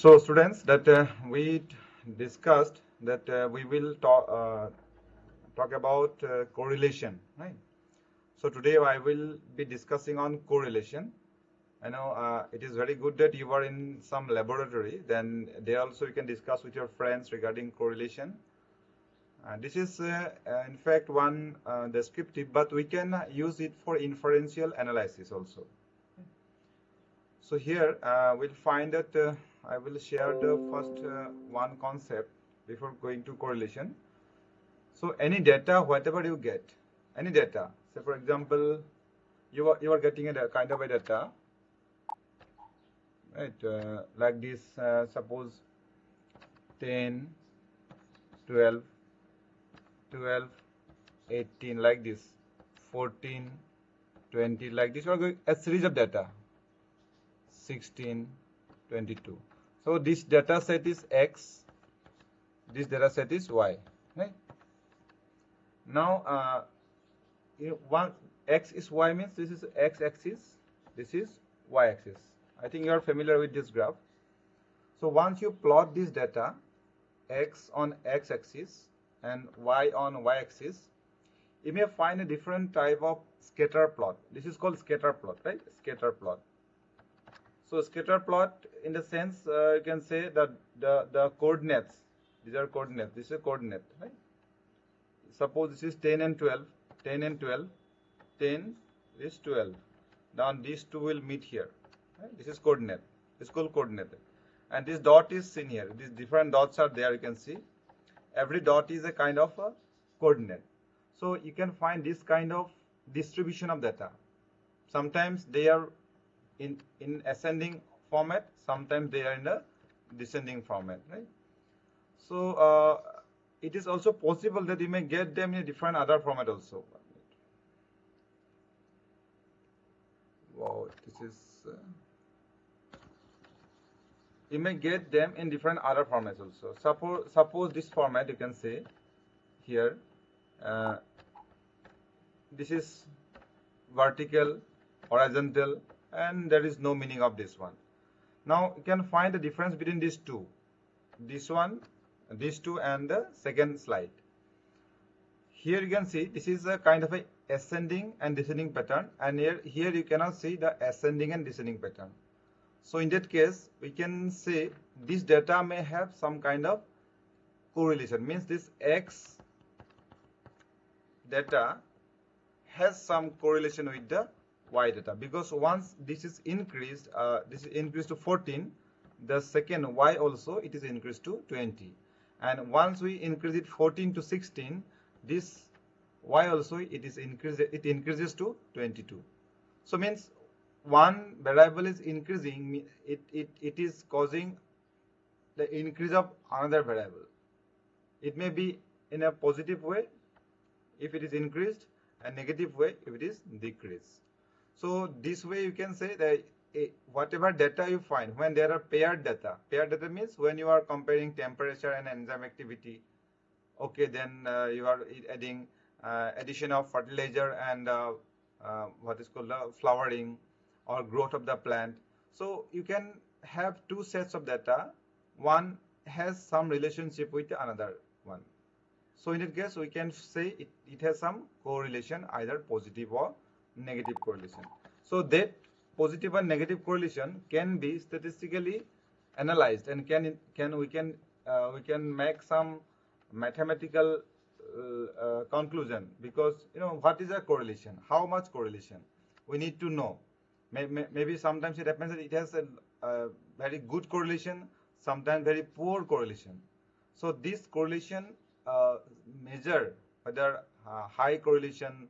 So students, that we discussed that we will talk about correlation, right? So today I will be discussing on correlation. I know it is very good that you are in some laboratory. Then there also you can discuss with your friends regarding correlation. This is in fact one descriptive, but we can use it for inferential analysis also. So here we'll find that I will share the first one concept before going to correlation. So any data, whatever you get, any data. So for example, you are getting a kind of a data, right? Like this, suppose 10, 12, 12, 18, like this, 14, 20, like this. You are going a series of data. 16, 22. So this data set is X, this data set is Y, right? Now, one X is Y means this is X axis, this is Y axis. I think you are familiar with this graph. So once you plot this data, X on X axis and Y on Y axis, you may find a different type of scatter plot. This is called scatter plot, right? Scatter plot. So scatter plot, in the sense, you can say that the coordinates, these are coordinates, this is a coordinate, right? Suppose this is 10 and 12, 10 and 12, 10 is 12. Now these two will meet here, right? This is coordinate, this is called coordinate. And this dot is in here, these different dots are there, you can see. Every dot is a kind of a coordinate. So you can find this kind of distribution of data. Sometimes they are in ascending format, sometimes they are in a descending format, right? So it is also possible that you may get them in a different other format also. Wow, this is you may get them in different other formats also. Suppose this format, you can say here, this is vertical, horizontal, and there is no meaning of this one. Now you can find the difference between these two, this one, these two, and the second slide. Here you can see this is a kind of a ascending and descending pattern, and here you cannot see the ascending and descending pattern. So in that case, we can say this data may have some kind of correlation, means this X data has some correlation with the Y data, because once this is increased to 14, the second Y also it is increased to 20, and once we increase it 14 to 16, this Y also it increases to 22. So means one variable is increasing, it is causing the increase of another variable. It may be in a positive way if it is increased, and negative way if it is decreased. So this way you can say that whatever data you find, when there are paired data means when you are comparing temperature and enzyme activity, okay, then you are adding addition of fertilizer and what is called flowering or growth of the plant. So you can have two sets of data, one has some relationship with another one. So in that case, we can say it has some correlation, either positive or negative correlation. So that positive and negative correlation can be statistically analyzed, and we can make some mathematical conclusion, because what is a correlation, how much correlation we need to know. Maybe sometimes it happens that it has a very good correlation, sometimes very poor correlation. So this correlation measure whether high correlation,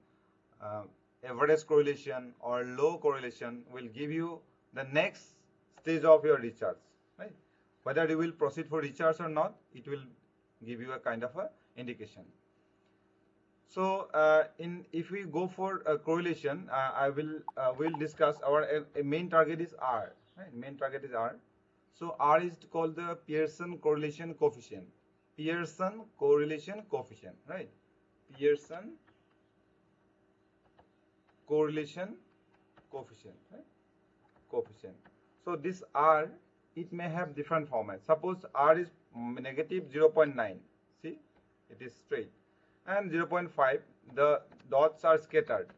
average correlation, or low correlation will give you the next stage of your research, right? Whether you will proceed for research or not, it will give you a kind of a indication. So if we go for a correlation, we'll discuss our main target is R, right? Main target is R. So R is called the Pearson correlation coefficient. Pearson correlation coefficient, right? Pearson correlation coefficient, right? Coefficient. So this R it may have different format. Suppose R is negative 0.9. See, it is straight. And 0.5, the dots are scattered,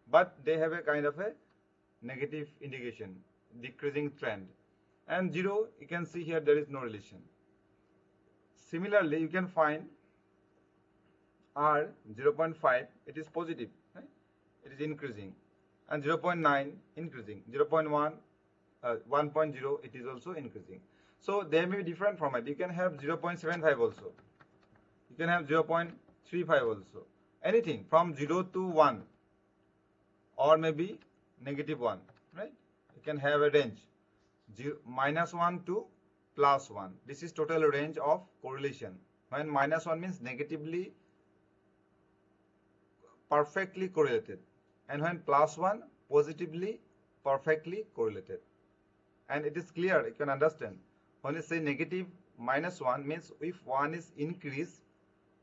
but they have a kind of a negative indication, decreasing trend. And 0, you can see here there is no relation. Similarly, you can find R 0.5, it is positive, right? It is increasing. And 0.9 increasing. 0.1, 1.0, it is also increasing. So there may be different format. You can have 0.75 also. You can have 0.35 also. Anything from 0 to 1 or maybe negative 1, right? You can have a range. -1 to +1. This is total range of correlation. When -1 means negatively perfectly correlated, and when +1 positively perfectly correlated. And it is clear, you can understand. When you say negative -1 means if 1 is increased,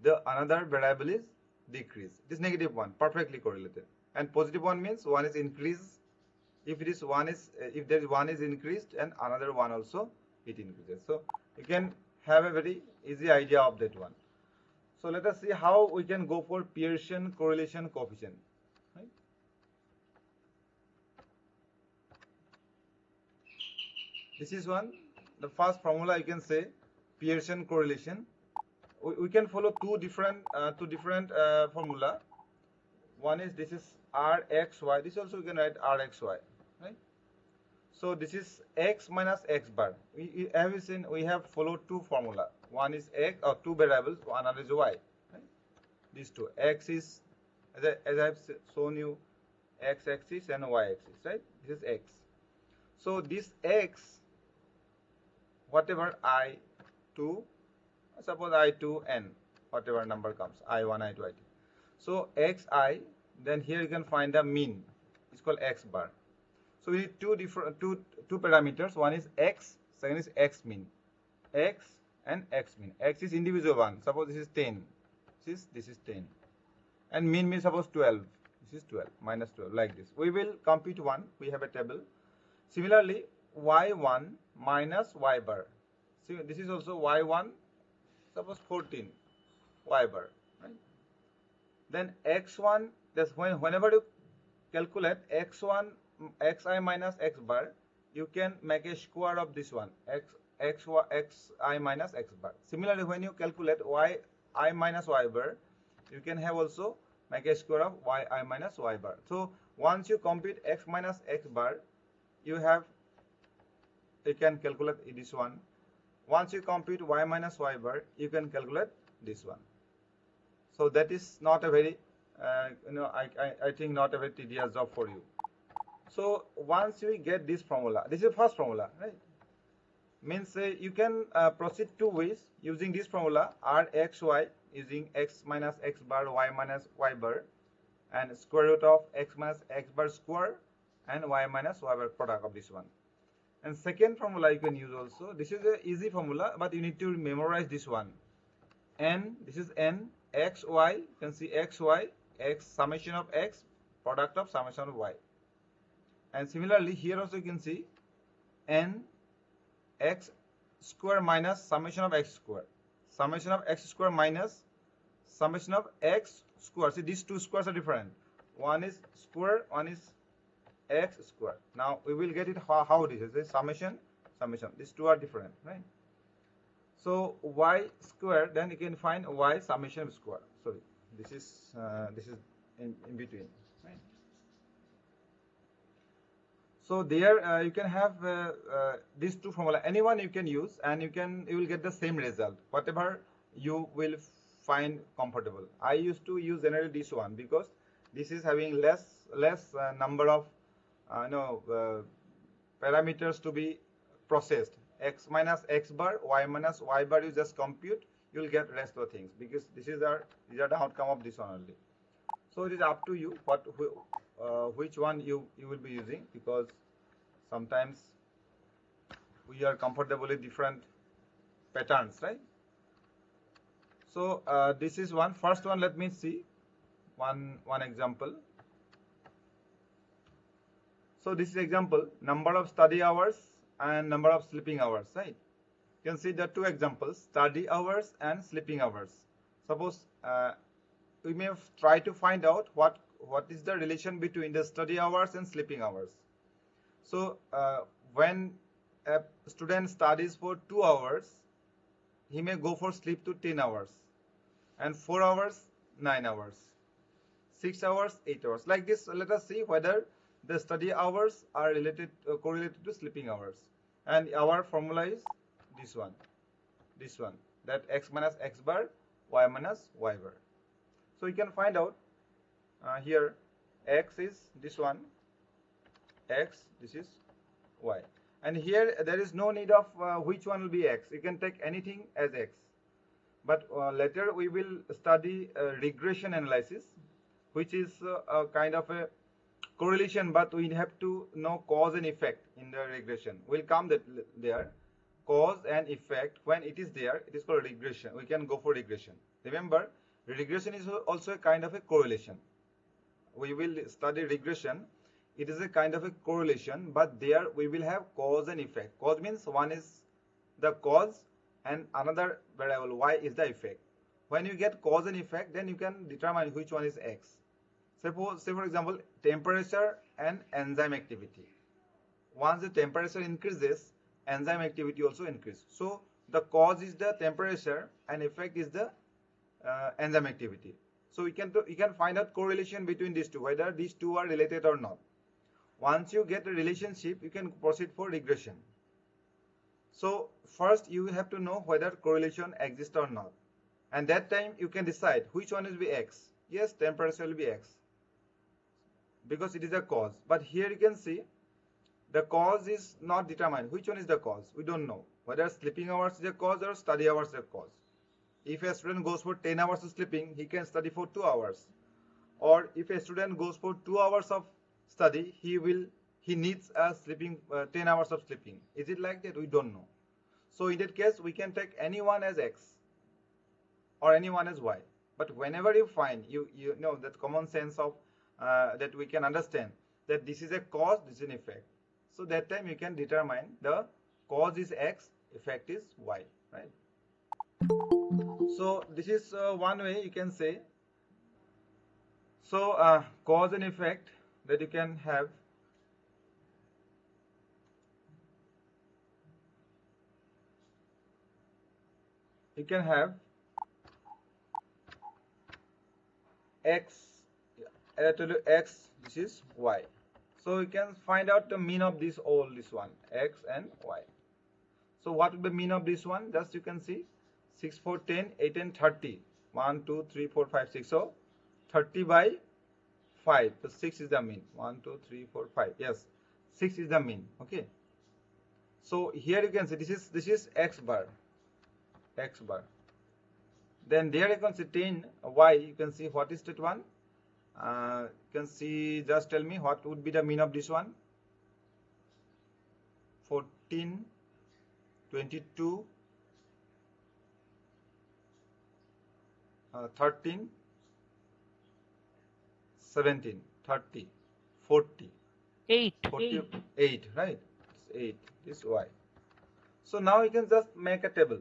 the another variable is decreased. It is negative 1, perfectly correlated. And positive 1 means 1 is increased. If it is if there is 1 is increased, and another 1 also it increases. So you can have a very easy idea of that one. So let us see how we can go for Pearson correlation coefficient. Right? This is one. The first formula you can say Pearson correlation. We can follow two different formula. One is this is Rxy. This also we can write Rxy, right? So this is x minus x bar. Have you seen we have followed two formula. One is x or two variables, another is y. Right? These two. X is as I have shown you x-axis and y-axis, right? This is x. So this x, whatever I2, suppose I2 n, whatever number comes, I1, I2, I2. So xi, then here you can find the mean. It's called x bar. So we need two parameters. One is x, second is x mean. X and x mean. X is individual one. Suppose this is 10. This is 10. And mean means suppose 12. This is 12 minus 12 like this. We will compute one. We have a table. Similarly, y1 minus y bar. See, this is also y1. Suppose 14 y bar. Right? Then x1. That's whenever you calculate x1 xi minus x bar, you can make a square of this one xi minus x bar. Similarly, when you calculate yi minus y bar, you can have also make a square of yi minus y bar. So once you compute x minus x bar, you can calculate this one. Once you compute y minus y bar, you can calculate this one. So that is not a very I think not a very tedious job for you. So once we get this formula, this is the first formula, right? Means you can proceed two ways using this formula Rxy, using x minus x bar, y minus y bar, and square root of x minus x bar square and y minus y bar product of this one. And second formula you can use also. This is an easy formula, but you need to memorize this one. N, this is n, xy, you can see xy, x summation of x, product of summation of y. And similarly, here also you can see n x square minus summation of x square. Summation of x square minus summation of x square. See, these two squares are different. One is square, one is x square. Now we will get it how this is. Summation, summation. These two are different, right? So y square, then you can find y summation of square. Sorry, this is in between, right? So there you can have these two formula. Anyone you can use, and you will get the same result. Whatever you will find comfortable. I used to use generally this one because this is having less number of parameters to be processed. X minus x bar, y minus y bar. You just compute. You will get rest of the things because these are the outcome of this one only. So it is up to you which one you will be using, because sometimes we are comfortable with different patterns, right? So this is one. First one, let me see one example. So this is example, number of study hours and number of sleeping hours, right? You can see the two examples, study hours and sleeping hours. Suppose we may try to find out what is the relation between the study hours and sleeping hours. So when a student studies for 2 hours, he may go for sleep to 10 hours, and 4 hours 9 hours, 6 hours 8 hours, like this. Let us see whether the study hours are related correlated to sleeping hours. And our formula is this one, that x minus x bar, y minus y bar. So you can find out here x is this one, x, this is y, and here there is no need of which one will be x. You can take anything as x, but later we will study regression analysis, which is a kind of a correlation, but we have to know cause and effect in the regression. We'll come there. Cause and effect, when it is there, it is called regression. We can go for regression. Remember, regression is also a kind of a correlation. We will study regression. It is a kind of a correlation, but there we will have cause and effect. Cause means one is the cause and another variable y is the effect. When you get cause and effect, then you can determine which one is x. Suppose, say for example, temperature and enzyme activity. Once the temperature increases, enzyme activity also increases. So the cause is the temperature and effect is the enzyme activity. So you can find out correlation between these two, whether these two are related or not. Once you get a relationship, you can proceed for regression. So first you have to know whether correlation exists or not, and that time you can decide which one will be x. Yes, temperature will be x because it is a cause, but here you can see the cause is not determined. Which one is the cause? We don't know whether sleeping hours is a cause or study hours is a cause. If a student goes for 10 hours of sleeping, he can study for 2 hours. Or if a student goes for 2 hours of study, he needs a sleeping 10 hours of sleeping. Is it like that? We don't know. So in that case, we can take anyone as x or anyone as y. But whenever you find, you know that common sense of that we can understand that this is a cause, this is an effect. So that time you can determine the cause is x, effect is y, right? So this is one way you can say. So cause and effect that you can have. You can have x, I told you x, this is y. So you can find out the mean of this one, x and y. So what will be the mean of this one? Just you can see 6, 4, 10, 8 and 30. 1, 2, 3, 4, 5, 6. So 30 by 5. So 6 is the mean. 1, 2, 3, 4, 5. Yes, 6 is the mean. Okay. So here you can see this is x bar. X bar. Then there you can see 10 y. You can see what is that one? You can see, just tell me what would be the mean of this one. 14, 22, 13, 17, 30, 40, 8. 48, right? It's 8, this y. So now you can just make a table.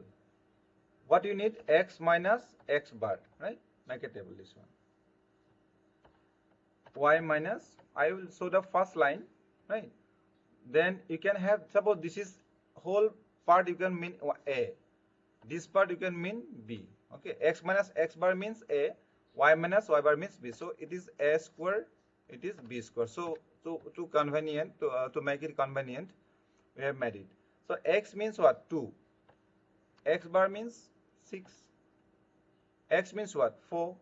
What you need? X minus x bar, right? Make a table, this one. Y minus, I will show the first line, right? Then you can have, suppose this is whole part, you can mean a. This part you can mean b. Okay, x minus x bar means a, y minus y bar means b. So it is a square, it is b square. So to convenient, to make it convenient, we have made it. So x means what? 2. X bar means 6. X means what? 4.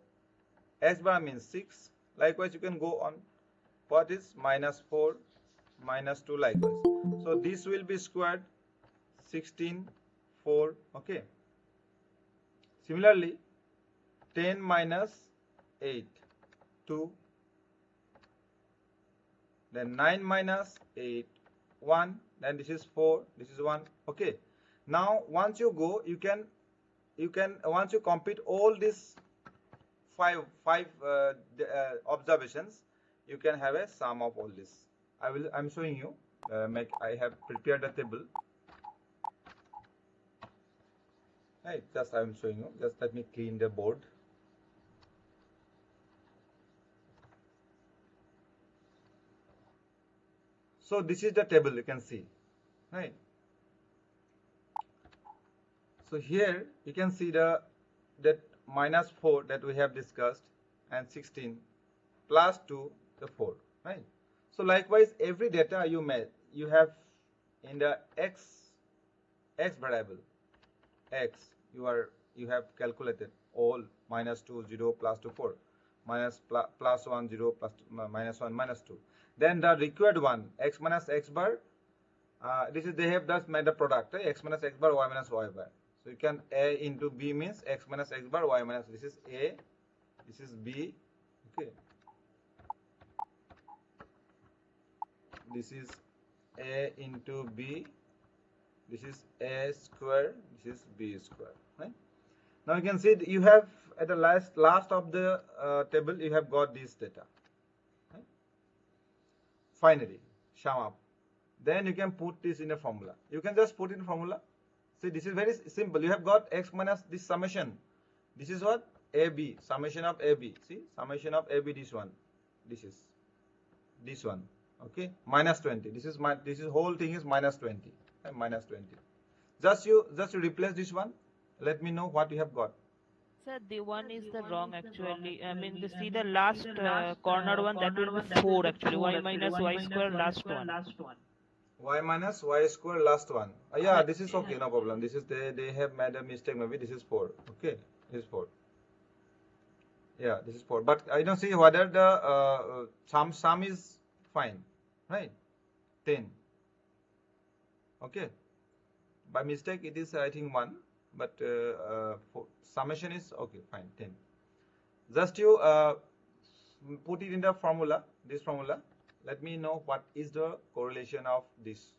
X bar means 6. Likewise, you can go on. What is minus 4, minus 2 likewise. So this will be squared 16, 4. Okay. Similarly, 10 minus 8, 2. Then 9 minus 8, 1. Then this is 4, this is 1. Okay. Now once you go, you can once you complete all these five observations, you can have a sum of all this. I'm showing you. I have prepared a table. Right, just I am showing you. Just let me clean the board. So this is the table you can see, right? So here you can see that -4 that we have discussed and 16 plus 2 the 4, right? So likewise every data you have in the x variable x you have calculated all -2 0 plus 2 4 plus 1 0 plus minus 1 minus 2. Then the required one x minus x bar. This is they have just made a product, right? X minus x bar y minus y bar. So you can a into b means x minus x bar y minus, this is a, this is b, okay. This is a into b, this is a square, this is b square, right? Now you can see you have at the last of the table you have got this data, right? Finally sum up. Then you can put this in a formula. You can just put in formula. See, this is very simple. You have got x minus this summation. This is what? AB, summation of AB. See, summation of AB, this one. This is this one. Okay, minus 20. This is whole thing is minus 20. Minus 20. Just you replace this one. Let me know what you have got. Sir, the one is the wrong actually. I mean, see the last corner one, that will be 4 actually. Y minus y square last one. Y minus y square last one. Yeah, this is okay, no problem. This is they have made a mistake. Maybe this is 4. Okay, this is 4. Yeah, this is 4. But I don't see whether the sum is fine, right? 10. Okay. By mistake it is I think 1, but summation is okay, fine, 10. Just you put it in the formula, this formula. Let me know what is the correlation of this.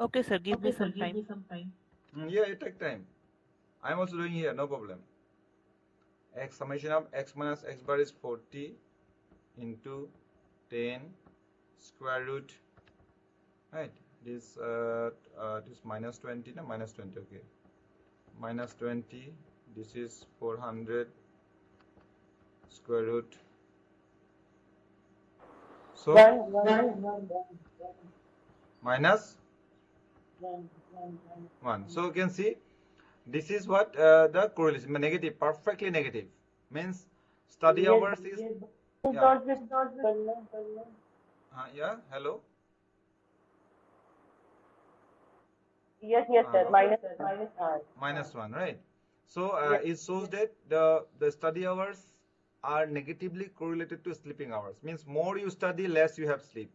Okay, sir, give me some time. Yeah, it take time. I am also doing here, no problem. X summation of x minus x bar is 40 into 10 square root, right? This minus 20, no, minus 20, okay. Minus 20, this is 400 square root. So minus 1. So you can see this is what the correlation, negative, perfectly negative, means study hours is yeah, hello. Yes, sir. Minus 1, right? So it shows that the study hours are negatively correlated to sleeping hours, means more you study, less you have sleep.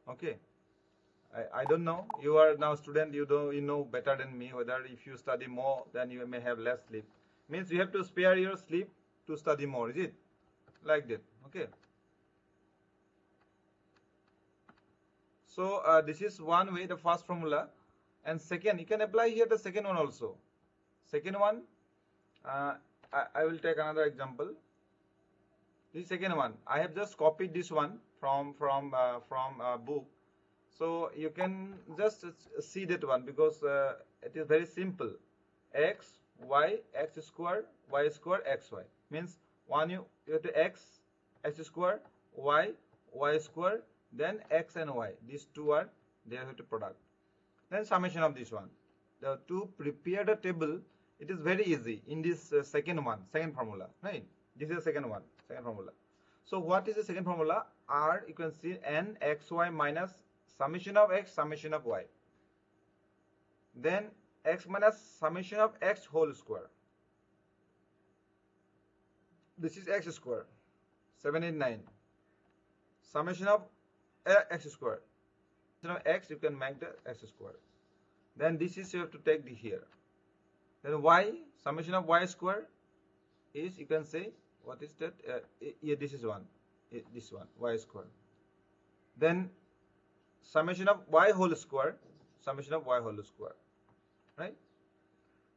Okay, I don't know, you are now student, you know better than me whether if you study more then you may have less sleep, means you have to spare your sleep to study more, is it like that? Okay, so this is one way, the first formula. And second, you can apply here the second one also. Second one, I will take another example. This second one, I have just copied this one from a book, so you can just see that one because it is very simple. X square y square xy, means one you have to x square y square, then x and y, these two are they have to product. Then summation of this one. To prepare the table, it is very easy in this second formula, right? This is the second formula. So what is the second formula? R, you can see n xy minus summation of x, summation of y. Then x minus summation of x whole square. This is x square, 789. Summation of x square. X, you can make the x square. Then this is you have to take the here. Then y, summation of y square is, you can say, what is that? Yeah, this is one. This one, y square. Then summation of y whole square, right?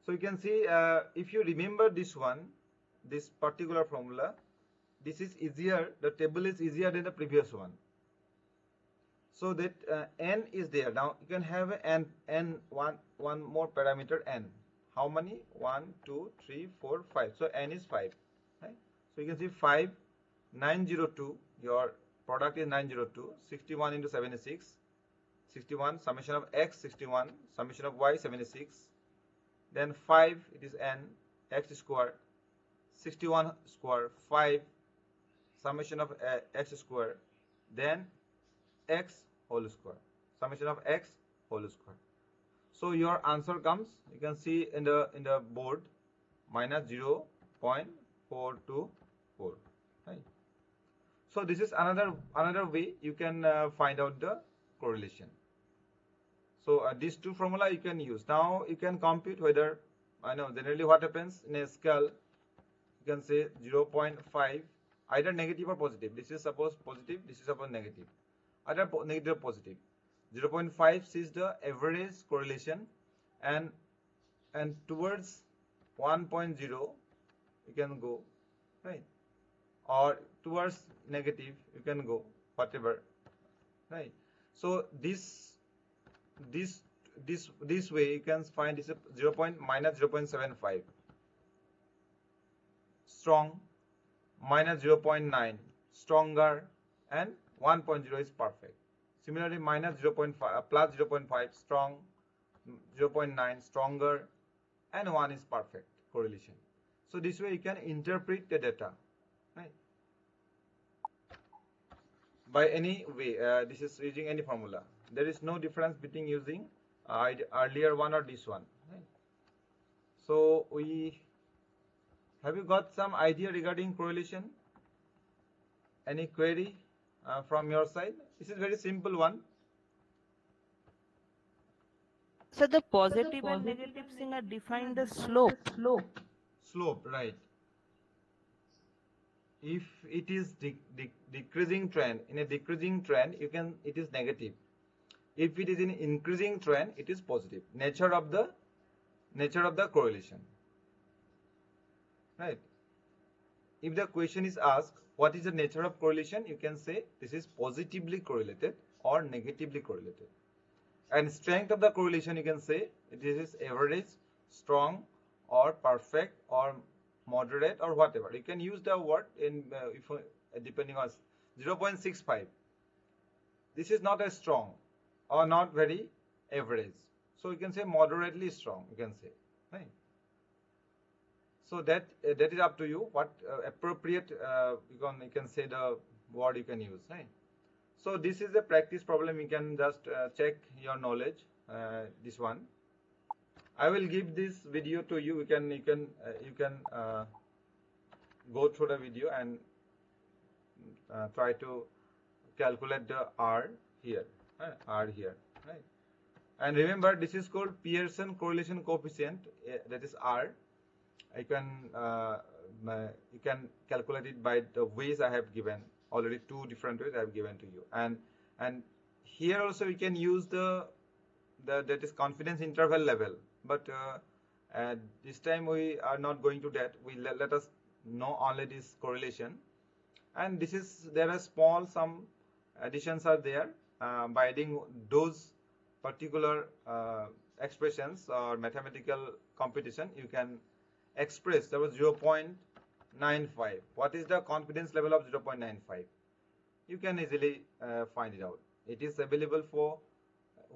So you can see, if you remember this one, this particular formula, this is easier, the table is easier than the previous one. So that n is there. Now you can have n one more parameter n. How many? 1, 2, 3, 4, 5. So n is 5. Right? So you can see 5, 902. Your product is 902. 61 into 76. 61 summation of x 61, summation of y 76. Then 5, it is n, x square, 61 square, 5, summation of x square, then x whole square, summation of x whole square. So your answer comes, you can see in the board, minus 0.424. Right? So this is another way you can find out the correlation. So these two formula you can use. Now you can compute whether, I know generally what happens in a scale, you can say 0.5, either negative or positive. This is suppose positive, this is suppose negative. Either negative or positive. 0.5 is the average correlation, and towards 1.0 you can go, right? Or towards negative you can go, whatever, right? So this way you can find this 0. minus 0.75, strong, minus 0.9 stronger, and 1.0 is perfect. Similarly, minus 0.5 plus 0.5 strong, 0.9 stronger, and 1 is perfect correlation. So this way you can interpret the data, right? By any way, this is using any formula. There is no difference between using earlier one or this one. Right? So have you got some idea regarding correlation? Any query from your side? This is very simple one. So the positive and negative thing are defined the slope. Slope, right? If it is decreasing trend, in a decreasing trend, it is negative. If it is in increasing trend, it is positive. Nature of the correlation, right? If the question is asked, what is the nature of correlation? You can say this is positively correlated or negatively correlated. And strength of the correlation, you can say this is average, strong, or perfect, or moderate, or whatever. You can use the word in depending on 0.65. This is not as strong or not very average. So you can say moderately strong, you can say, right? So that is up to you what appropriate you can say the word you can use, right? So this is a practice problem. You can just check your knowledge. This one, I will give this video to you. You can go through the video and try to calculate the R here, right? And remember, this is called Pearson correlation coefficient. That is R. You can calculate it by the ways I have given. Already 2 different ways I have given to you, and here also we can use that is confidence interval level, but this time we are not going to that. We let us know only this correlation, and there are some additions are there by adding those particular expressions or mathematical computation. You can express there was 0.95. What is the confidence level of 0.95? You can easily find it out. It is available for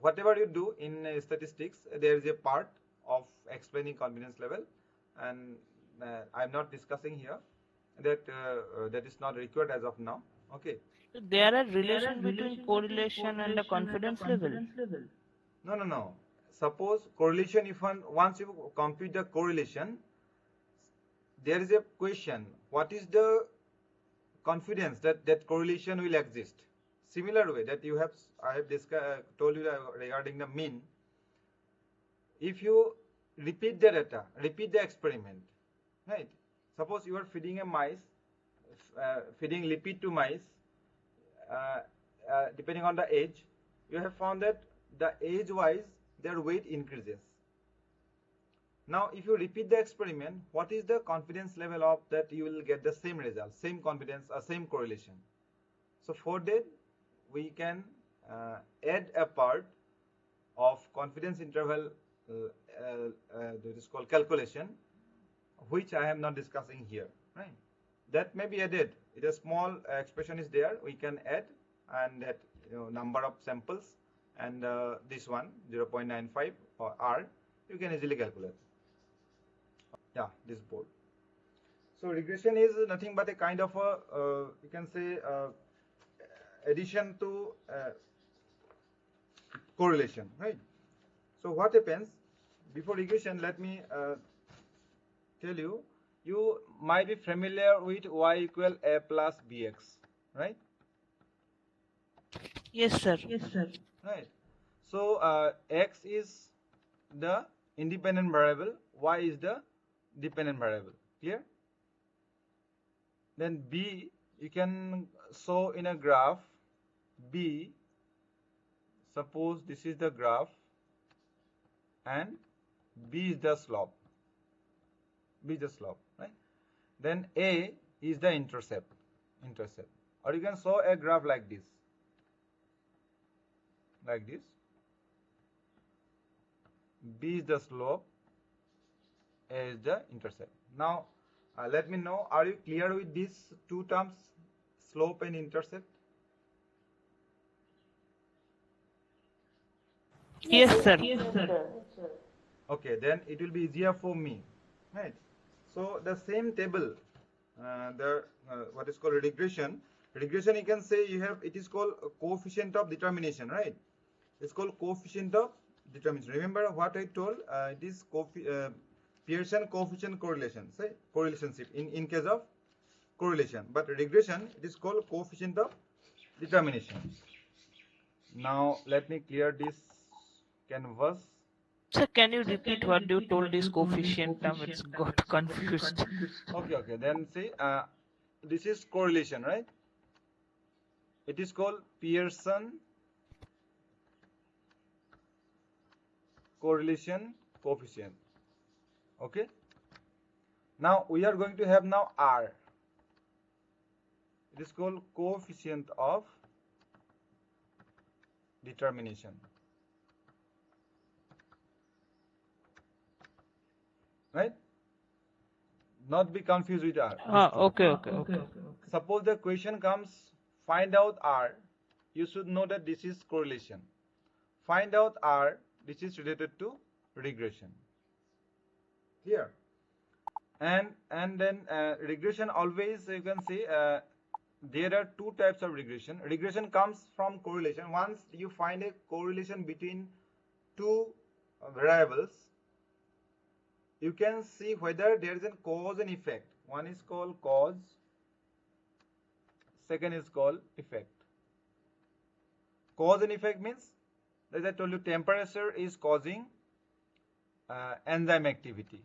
whatever you do in statistics. There is a part of explaining confidence level, and I'm not discussing here. That is not required as of now. Okay. So there are relation between correlation and the confidence level. No. Suppose correlation, once you compute the correlation, there is a question, what is the confidence that correlation will exist? Similar way that I have told you regarding the mean. If you repeat the data, repeat the experiment, right? Suppose you are feeding a mice, feeding lipid to mice, depending on the age, you have found that the age wise their weight increases. Now if you repeat the experiment, what is the confidence level of that you will get the same result, same confidence or same correlation? So for that we can add a part of confidence interval that is called calculation, which I am not discussing here, right? That may be added. It a small expression is there, we can add, and that number of samples, and this one 0.95 or R, you can easily calculate. Yeah, this board. So regression is nothing but a kind of a you can say addition to correlation, right? So what happens before regression? Let me tell you. You might be familiar with y equal a plus bx, right? Yes, sir. Right. So x is the independent variable, y is the dependent variable. Clear? Then b you can show in a graph. B, suppose this is the graph and b is the slope. B is the slope, right? Then a is the intercept. Or you can show a graph like this. B is the slope, A is the intercept. Now let me know, are you clear with these two terms, slope and intercept? Yes, sir. Yes, sir. Okay, then it will be easier for me, right? So the same table, what is called regression. Regression, you can say you have, it is called coefficient of determination, right? It's called coefficient of determination. Remember what I told? It is Pearson coefficient correlation, say correlationship in case of correlation. But regression, it is called coefficient of determination. Now let me clear this canvas. Sir, can you repeat what you told this coefficient term? It's got confused. Okay. Then see, this is correlation, right? It is called Pearson correlation coefficient. Okay. Now we are going to have now R. It is called coefficient of determination. Right? Not be confused with R. Okay. Suppose the question comes, find out R. You should know that this is correlation. Find out R. This is related to regression. Clear? And then regression always, you can see there are two types of regression. Regression comes from correlation. Once you find a correlation between two variables, you can see whether there is a cause and effect. One is called cause, second is called effect. Cause and effect means, as I told you, temperature is causing enzyme activity,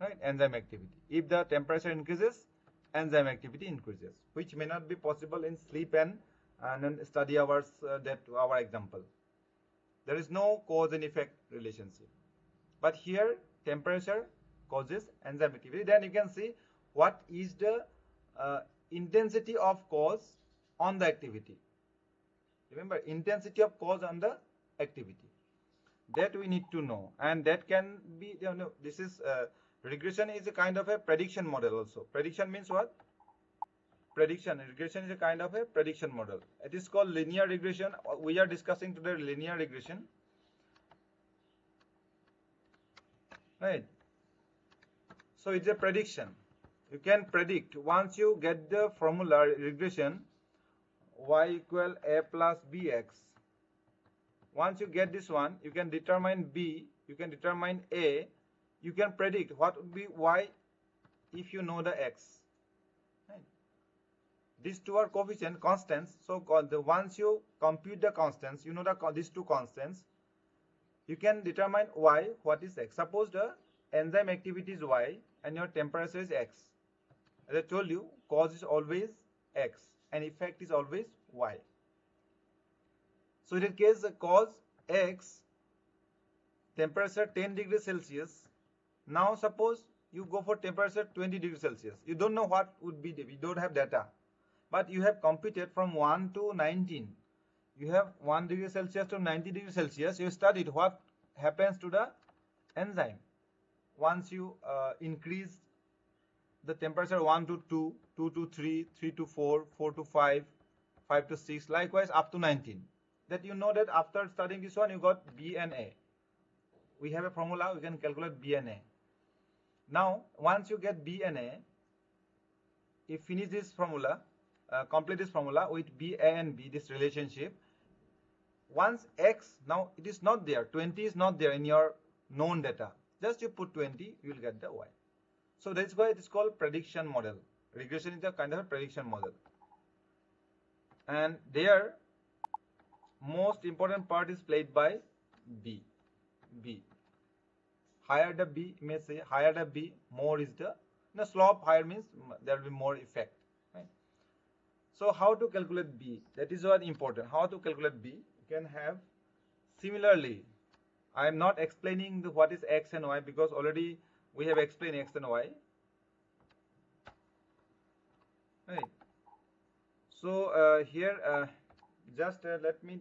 right? Enzyme activity. If the temperature increases, enzyme activity increases, which may not be possible in sleep and study hours. That our example. There is no cause and effect relationship. But here, temperature causes enzyme activity. Then you can see what is the intensity of cause on the activity. Remember, intensity of cause on the activity. That we need to know, and that can be, this is regression is a kind of a prediction model also. Prediction means what? Regression is a kind of a prediction model. It is called linear regression. We are discussing today linear regression, right? So it's a prediction. You can predict once you get the formula regression, y equal a plus bx. Once you get this one, you can determine b, you can determine a, you can predict what would be y if you know the x. Right? These two are coefficient constants. So once you compute the constants, you know these two constants, you can determine y, what is x. Suppose the enzyme activity is y and your temperature is x. As I told you, cause is always x and effect is always y. So in that case, cos x, temperature 10 degrees Celsius. Now suppose you go for temperature 20 degrees Celsius. You don't know what would be, we don't have data. But you have computed from 1 to 19. You have 1 degree Celsius to 90 degrees Celsius. You studied what happens to the enzyme once you increase the temperature 1 to 2, 2 to 3, 3 to 4, 4 to 5, 5 to 6, likewise up to 19. That you know that after studying this one, you got B and A. We have a formula, we can calculate B and A. Now, once you get B and A, you finish this formula, complete this formula with B, A and B, this relationship. Once X, now it is not there, 20 is not there in your known data. Just you put 20, you will get the Y. So that's why it is called prediction model. Regression is a kind of a prediction model. And there, most important part is played by B. B. Higher the B, you may say, higher the B, more is the slope higher means there will be more effect. Right? So how to calculate B? That is what important. How to calculate B? You can have similarly. I am not explaining what is X and Y because already we have explained X and Y. Right. So here just let me.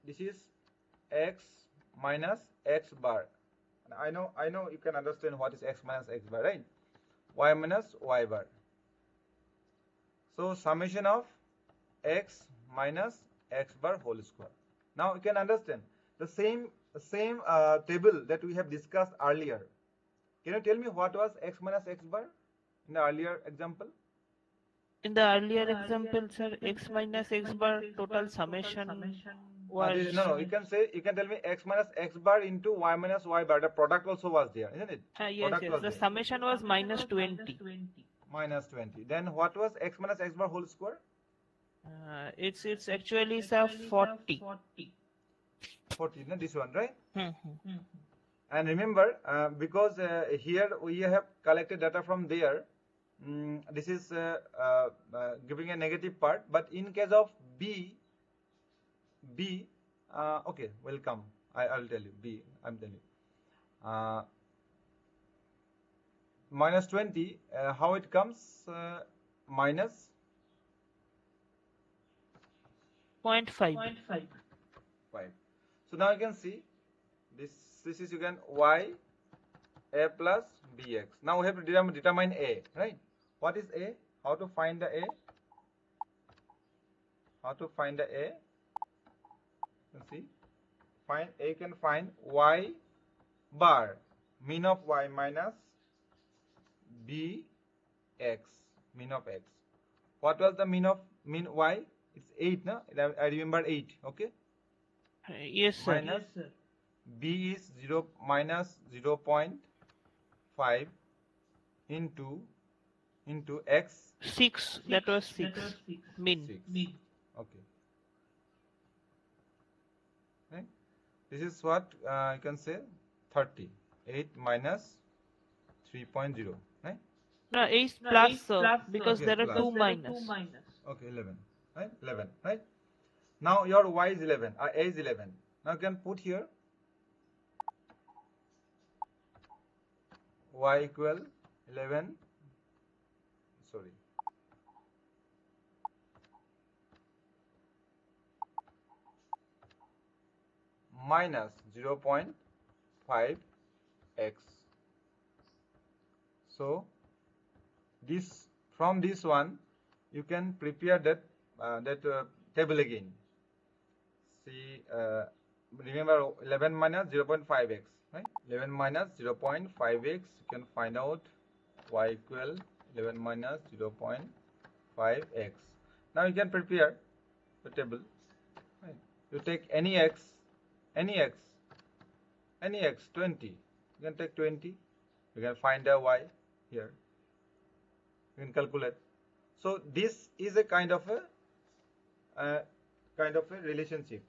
This is X minus X bar. I know you can understand what is X minus X bar, right? Y minus Y bar. So summation of X minus X bar whole square. Now you can understand the same table that we have discussed earlier. Can you tell me what was X minus X bar in the earlier example? In the earlier example, sir, x minus x bar total summation was. No, you can tell me X minus X bar into Y minus Y bar. The product also was there, isn't it? Yes, yes. The summation was minus 20. Minus 20. Then what was X minus X bar whole square? It's actually sir 40. 40, no? This one, right? And remember, because here we have collected data from there, this is giving a negative part. But in case of B, okay, welcome. I will tell you. B, I'm telling you. Minus 20, how it comes? Minus 0.5. 5. So now you can see this is you can Y A plus BX. Now we have to determine A, right? What is A? How to find the A? How to find the A? You can see, find A, can find Y bar, mean of Y minus BX, mean of X. What was the mean Y? It's 8, no? I remember 8, okay? Yes, sir. Minus B is minus 0.5 into X. 6. That was 6. Mean. 6. Okay. Right? This is what you can say 30. 8 minus 3.0. Right? No, 8 plus, sir, because okay, there are plus. 2 minus. Okay, 11. Right? 11. Right? Now your Y is 11. A is 11. Now you can put here Y equal 11. Sorry. Minus 0.5 X. So this, from this one you can prepare that table again. See, remember 11 minus 0.5 X, right? 11 minus 0.5 X, you can find out Y equal 11 minus 0.5 X. Now you can prepare the table. Right? You take any X, 20. You can take 20. You can find a Y here. You can calculate. So this is a kind of a relationship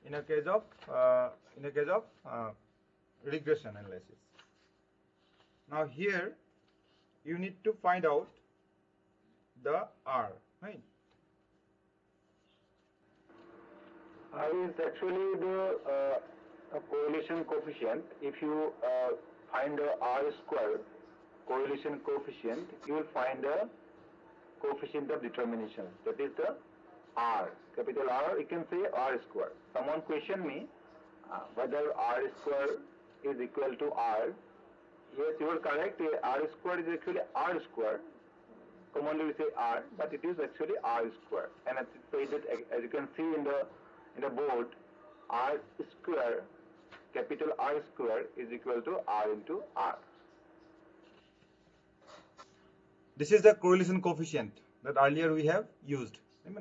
in a case of regression analysis. Now here you need to find out the R, right? Is actually the correlation coefficient. If you find the R square correlation coefficient, you will find the coefficient of determination. That is the R, capital R. You can say R square. Someone questioned me whether R square is equal to R. Yes, you are correct. R square is actually R square. Commonly we say R, but it is actually R square. And as you can see in the board, R square, capital R square is equal to R into R. This is the correlation coefficient that earlier we have used.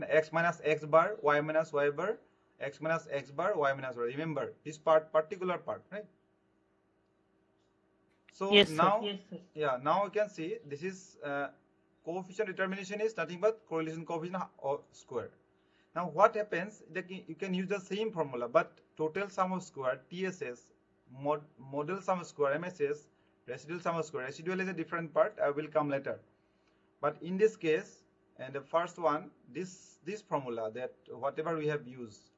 X minus x bar, y minus y bar, x minus x bar, y minus y. Remember this particular part, right? So Yes, now, sir. Yes, sir. yeah, now you can see this is coefficient determination is nothing but correlation coefficient square. Now what happens that you can use the same formula, but total sum of square, TSS, model sum of square, MSS, residual sum of square. Residual is a different part. I will come later. But in this case, and the first one, this formula that whatever we have used,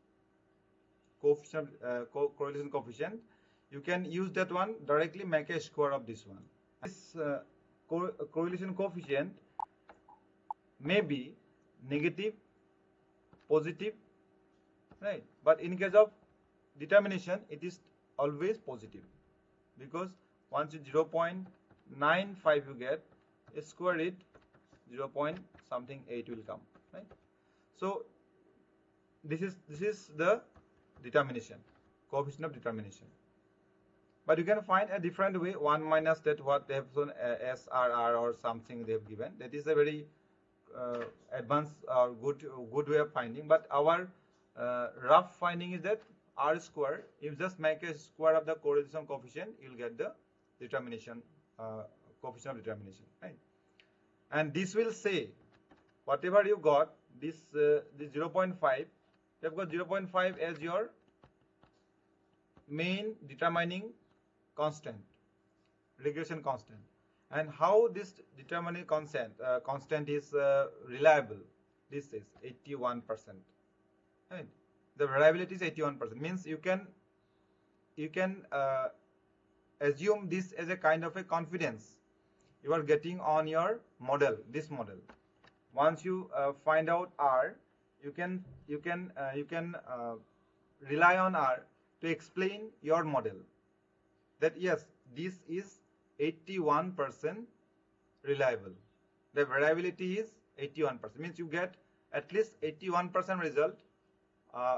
coefficient, correlation coefficient, you can use that one directly, make a square of this one. This correlation coefficient may be negative, positive, right? But in case of determination, it is always positive, because once you 0.95 you get, square it, 0. something 8 will come, right? So this is the determination, coefficient of determination. But you can find a different way, 1 minus that what they have shown, SRR or something they have given. That is a very advanced or good way of finding. But our rough finding is that R square, if you just make a square of the correlation coefficient, you will get the determination, coefficient of determination, right? And this will say whatever you got, this 0.5, you have got 0.5 as your main determining constant, regression constant. And how this determining constant is reliable? This is 81%. Right? The reliability is 81%. Means you can assume this as a kind of a confidence you are getting on your model, this model. Once you find out R, you can rely on R to explain your model. That yes, this is 81% reliable. The variability is 81%. Means you get at least 81% result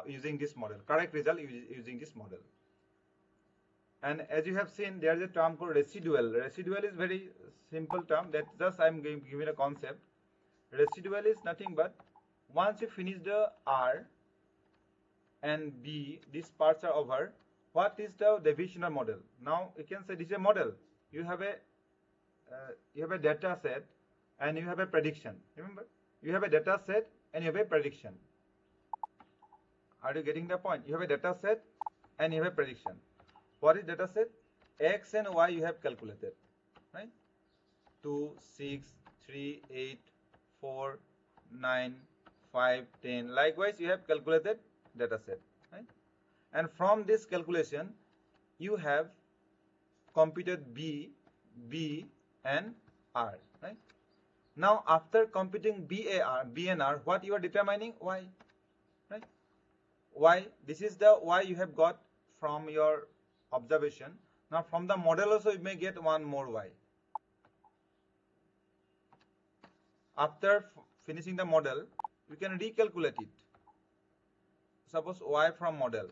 using this model. Correct result using this model. And as you have seen, there is a term called residual. Residual is very simple term. That just I am giving a concept. Residual is nothing but once you finish the R and B, these parts are over. What is the divisional model? Now you can say this is a model. You have a data set and you have a prediction. Remember, you have a data set and you have a prediction. Are you getting the point? You have a data set and you have a prediction. What is data set? X and Y you have calculated, right? 2, 6, 3, 8, 4, 9, 5, 10. Likewise, you have calculated data set, right? And from this calculation, you have computed B and R, right? Now, after computing B and R, what you are determining? Y, right? Y, this is the Y you have got from your observation. Now, from the model also, you may get one more Y. After finishing the model, you can recalculate it. Suppose Y from model.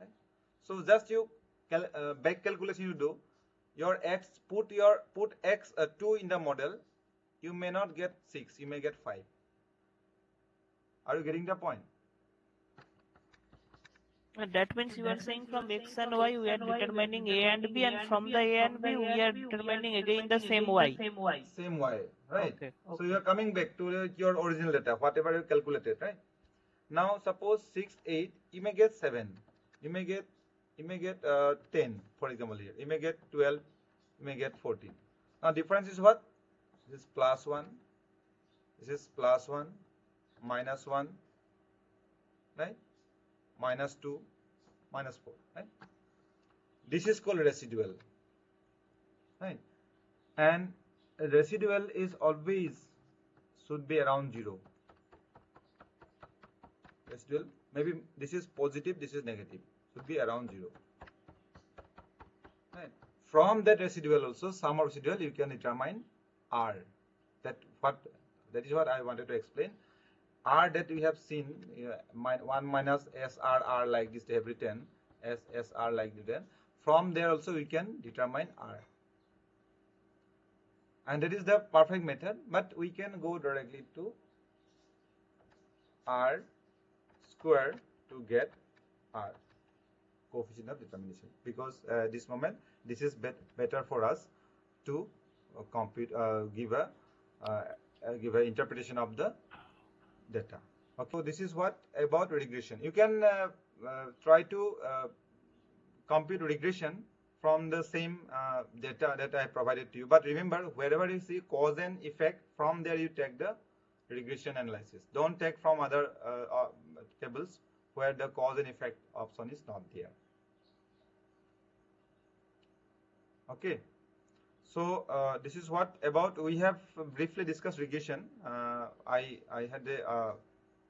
Right? So just you back calculation you do. Your X put X 2 in the model. You may not get 6. You may get 5. Are you getting the point? And that means you are saying from X and Y we are determining A and B, and from the A and B we are determining again the same Y. Same Y, right? Okay. So you are coming back to your original data, whatever you calculated, right? Now suppose 6, 8, you may get 7. You may get 10, for example here. You may get 12, you may get 14. Now difference is what? This is plus 1, this is plus 1, minus 1, right? minus 2, minus 4, right? This is called residual, right? And residual is always should be around 0. Residual, maybe this is positive, this is negative, should be around 0, right? From that residual also, sum of residual, you can determine R. That is what I wanted to explain. R that we have seen, 1 minus SRR like this they have written, SSR like this. From there also we can determine R. And that is the perfect method, but we can go directly to R square to get R, coefficient of determination, because this moment this is better for us to compute, give a interpretation of the data. Okay, so this is what about regression. You can try to compute regression from the same data that I provided to you. But remember, wherever you see cause and effect, from there you take the regression analysis. Don't take from other tables where the cause and effect option is not there. Okay. So this is what about we have briefly discussed regression. I had a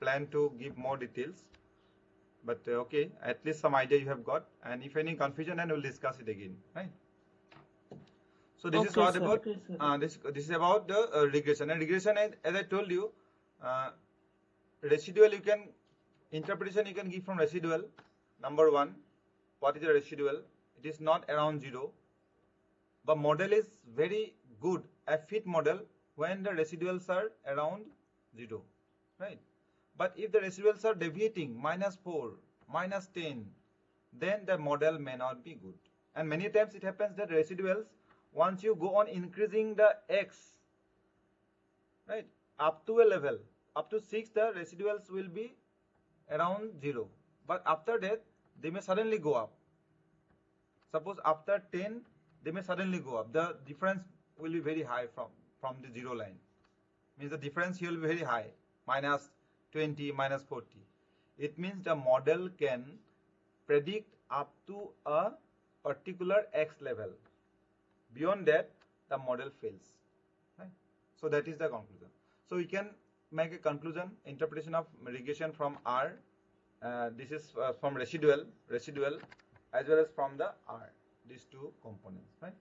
plan to give more details, but okay, at least some idea you have got. And if any confusion, then we'll discuss it again, right? So this is what about this is about the regression. And regression, as I told you, residual you can interpretation you can give from residual. Number one, what is the residual? It is not around 0. The model is very good, a fit model when the residuals are around 0, right? But if the residuals are deviating -4, -10, then the model may not be good. And many times it happens that residuals, once you go on increasing the x, right, up to a level, up to 6, the residuals will be around 0. But after that, they may suddenly go up. Suppose after 10, they may suddenly go up. The difference will be very high from the 0 line. Means the difference here will be very high, -20, -40. It means the model can predict up to a particular x level. Beyond that, the model fails. Right? So that is the conclusion. So we can make a conclusion, interpretation of regression from R. This is from residual, as well as from the R. These two components, right?